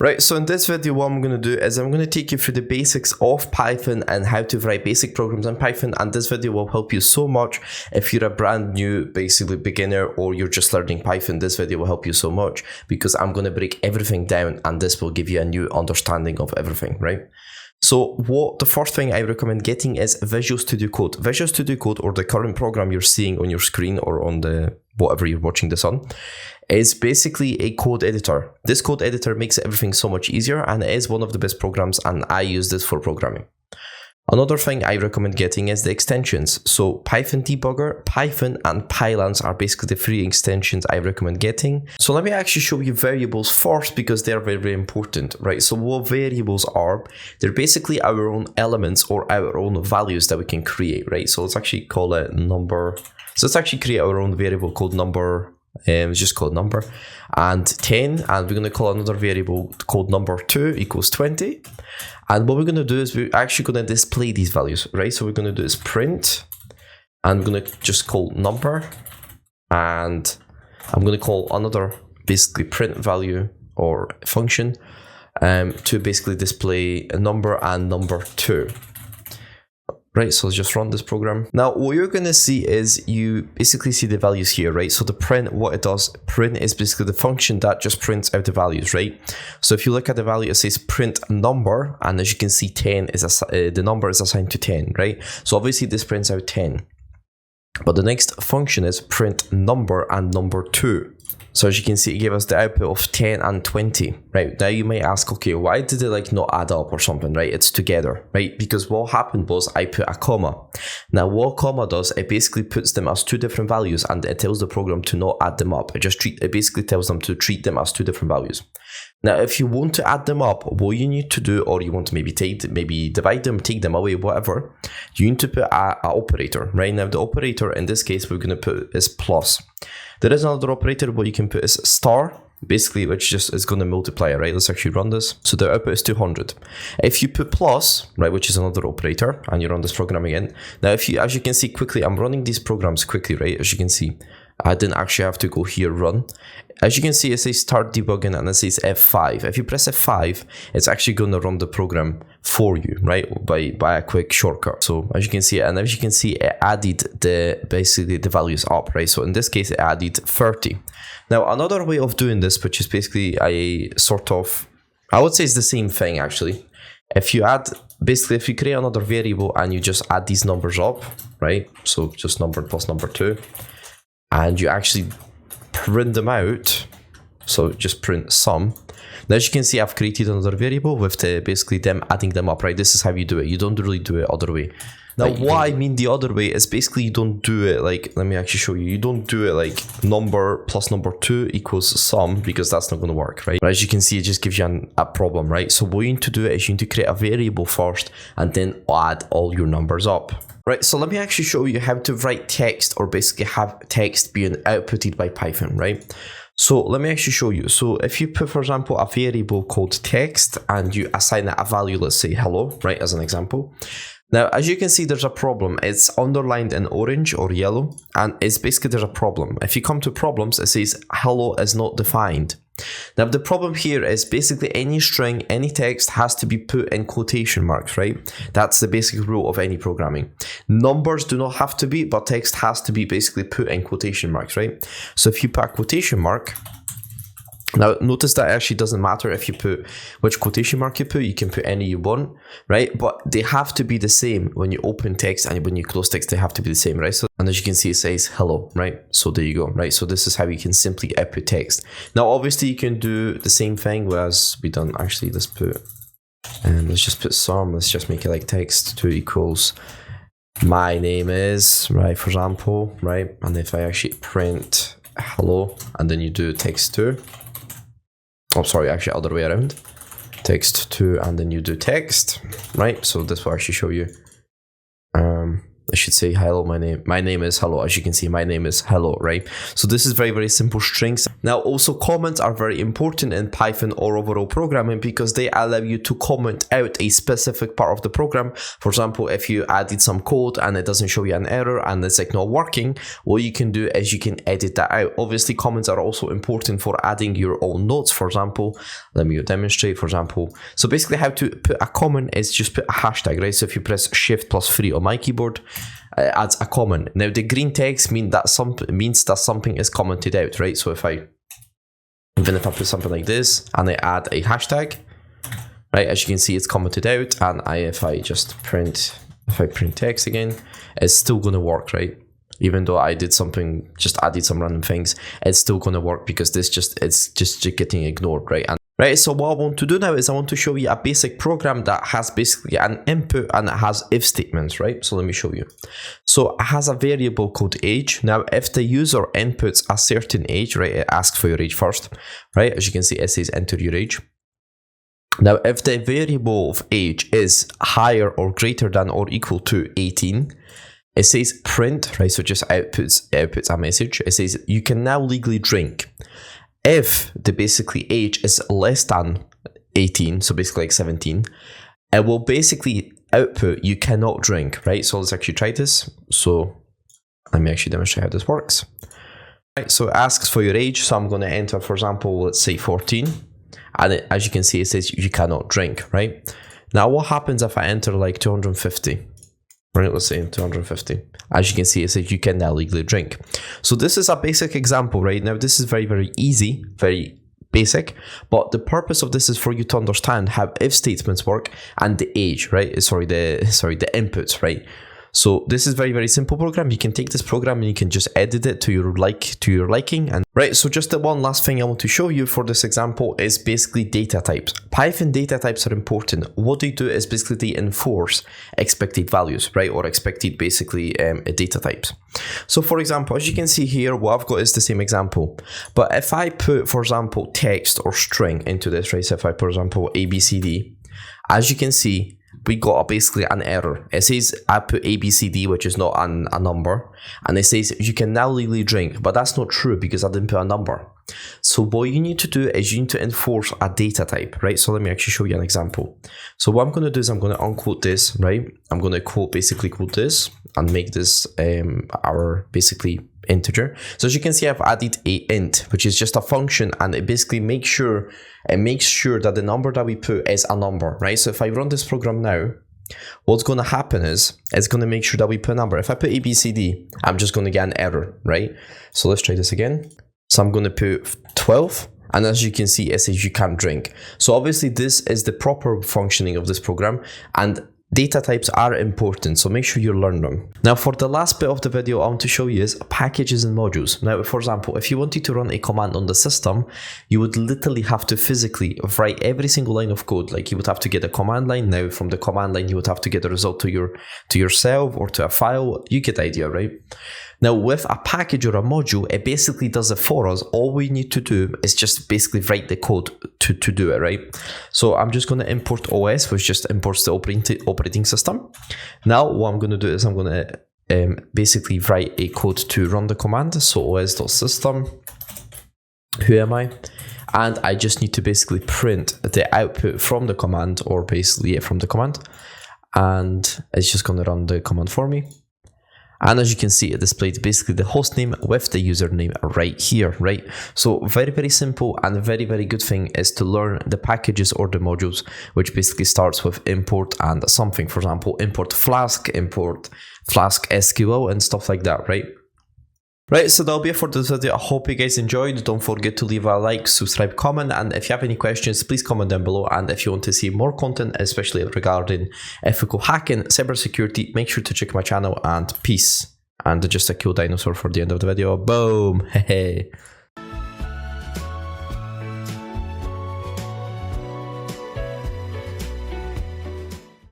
Right, so in this video, what I'm going to do is I'm going to take you through the basics of Python and how to write basic programs in Python. And this video will help you so much if you're a brand new, basically beginner, or you're just learning Python. This video will help you so much because I'm going to break everything down and this will give you a new understanding of everything, right? So the first thing I recommend getting is Visual Studio Code. Visual Studio Code, or the current program you're seeing on your screen or on the whatever you're watching this on, is basically a code editor. This code editor makes everything so much easier and it is one of the best programs, and I use this for programming. Another thing I recommend getting is the extensions. So Python Debugger, Python, and Pylance are basically the three extensions I recommend getting. So let me actually show you variables first because they're very, very important, right? So what variables are, they're basically our own elements or our own values that we can create, right? So let's actually call it number. So let's actually create our own variable called number. It's just called number and 10, and we're going to call another variable called number 2 equals 20. And what we're going to do is we're actually going to display these values, right? So we're going to do is print, and we're going to just call number, and I'm going to call another basically print value or function to basically display a number and number 2. Right, so let's just run this program. Now, what you're going to see is you basically see the values here, right? So the print, what it does, print is basically the function that just prints out the values, right? So if you look at the value, it says print number, and as you can see, 10 is the number is assigned to 10, right? So obviously this prints out 10. But the next function is print number and number 2. So as you can see, it gave us the output of 10 and 20, right? Now you might ask, okay, why did it like not add up or something, right? It's together, right? Because what happened was I put a comma. Now what comma does, it basically puts them as two different values and it tells the program to not add them up. It basically tells them to treat them as two different values. Now, if you want to add them up, what you need to do, or you want to maybe divide them, take them away, whatever, you need to put an operator, right? Now the operator in this case we're going to put is plus. There is another operator, what you can put is star, basically, which just is going to multiply it, right? Let's actually run this. So the output is 200. If you put plus, right, which is another operator, and you run this program again. Now, as you can see quickly, I'm running these programs quickly, right? As you can see, I didn't actually have to go here, run. As you can see, it says start debugging and it says F5. If you press F5, it's actually going to run the program for you, right? By a quick shortcut. So as you can see, it added basically the values up, right? So in this case, it added 30. Now, another way of doing this, which is basically I would say it's the same thing actually. If you create another variable and you just add these numbers up, right? So just number plus number 2. And you actually print them out, so just print sum. Now as you can see, I've created another variable with basically them adding them up, right? This is how you do it. You don't really do it other way. Now what I mean the other way is basically you don't do it like, let me actually show you. You don't do it like number plus number 2 equals sum, because that's not going to work, right? But as you can see, it just gives you a problem, right? So what you need to do is you need to create a variable first and then add all your numbers up. Right, so let me actually show you how to write text, or basically have text being outputted by Python, right? So let me actually show you. So if you put, for example, a variable called text and you assign it a value, let's say hello, right, as an example. Now, as you can see, there's a problem. It's underlined in orange or yellow, and it's basically there's a problem. If you come to problems, it says hello is not defined. Now, the problem here is basically any string, any text has to be put in quotation marks, right? That's the basic rule of any programming. Numbers do not have to be, but text has to be basically put in quotation marks, right? So if you put a quotation mark, now notice that it actually doesn't matter if you put which quotation mark you put, you can put any you want, right? But they have to be the same when you open text and when you close text, they have to be the same, right? So, and as you can see, it says hello, right? So there you go, right? So this is how you can simply output text. Now, obviously you can do the same thing as we done. Actually, let's just put sum, let's just make it like text 2 equals my name is, right? For example, right? And if I actually print hello and then you do text 2, oh, sorry, actually other way around. Text 2 and then you do text, right? So this will actually show you I should say hello, my name is hello. As you can see, my name is hello, right? So this is very, very simple strings. Now also comments are very important in Python or overall programming because they allow you to comment out a specific part of the program. For example, if you added some code and it doesn't show you an error and it's like not working, what you can do is you can edit that out. Obviously comments are also important for adding your own notes. For example, let me demonstrate, for example. So basically how to put a comment is just put a hashtag, right? So if you press Shift plus 3 on my keyboard, adds a comment. Now the green text means that something is commented out, right? So even if I put something like this and I add a hashtag, right, as you can see it's commented out, and if I print text again, it's still gonna work, right? Even though I did something, just added some random things, it's still gonna work because it's just getting ignored, right? Right, so what I want to do now is I want to show you a basic program that has basically an input and it has if statements, right? So let me show you. So it has a variable called age. Now, if the user inputs a certain age, right, it asks for your age first, right? As you can see, it says enter your age. Now, if the variable of age is higher or greater than or equal to 18, it says print, right? So just outputs a message. It says you can now legally drink. If the basically age is less than 18, so basically like 17, it will basically output you cannot drink, right? So let's actually try this. So let me actually demonstrate how this works. Right, so it asks for your age. So I'm going to enter, for example, let's say 14. And as you can see, it says you cannot drink, right? Now what happens if I enter like 250? Right, let's say 250. As you can see, it says you can now legally drink. So this is a basic example, right? Now this is very, very easy, very basic, but the purpose of this is for you to understand how if statements work and the age, right? Sorry, the inputs, right? So this is very, very simple program. You can take this program and you can just edit it to your liking. And right, so just the one last thing I want to show you for this example is basically data types. Python data types are important. What they do is basically they enforce expected values, right? Or expected basically data types. So for example, as you can see here, what I've got is the same example. But if I put, for example, text or string into this, right? So if I put, for example, ABCD, as you can see, we got basically an error. It says I put ABCD, which is not a number, and it says you can now legally drink, but that's not true because I didn't put a number. So what you need to do is you need to enforce a data type, right? So let me actually show you an example. So what I'm going to do is I'm going to unquote this, right? I'm going to basically quote this and make this our basically integer. So as you can see, I've added a int, which is just a function, and it basically makes sure that the number that we put is a number, right? So if I run this program now, what's going to happen is it's going to make sure that we put a number. If I put ABCD, I'm just going to get an error, right? So let's try this again. So I'm going to put 12. And as you can see, it says you can't drink. So obviously this is the proper functioning of this program, and data types are important, so make sure you learn them. Now for the last bit of the video I want to show you is packages and modules. Now for example, if you wanted to run a command on the system, you would literally have to physically write every single line of code. Like you would have to get a command line. Now from the command line you would have to get the result to yourself or to a file. You get the idea, right? Now with a package or a module, it basically does it for us. All we need to do is just basically write the code to do it, right? So I'm just going to import OS, which just imports the operating system. Now what I'm going to do is I'm going to basically write a code to run the command. So os.system, who am I? And I just need to basically print the output from the command, or basically from the command. And it's just going to run the command for me. And as you can see, it displays basically the host name with the username right here, right? So very, very simple, and a very, very good thing is to learn the packages or the modules, which basically starts with import and something. For example, import Flask, import Flask SQL and stuff like that, right? Right, so that'll be it for this video. I hope you guys enjoyed. Don't forget to leave a like, subscribe, comment, and if you have any questions, please comment down below. And if you want to see more content, especially regarding ethical hacking, cybersecurity, make sure to check my channel, and peace. And just a cool dinosaur for the end of the video. Boom! Hey.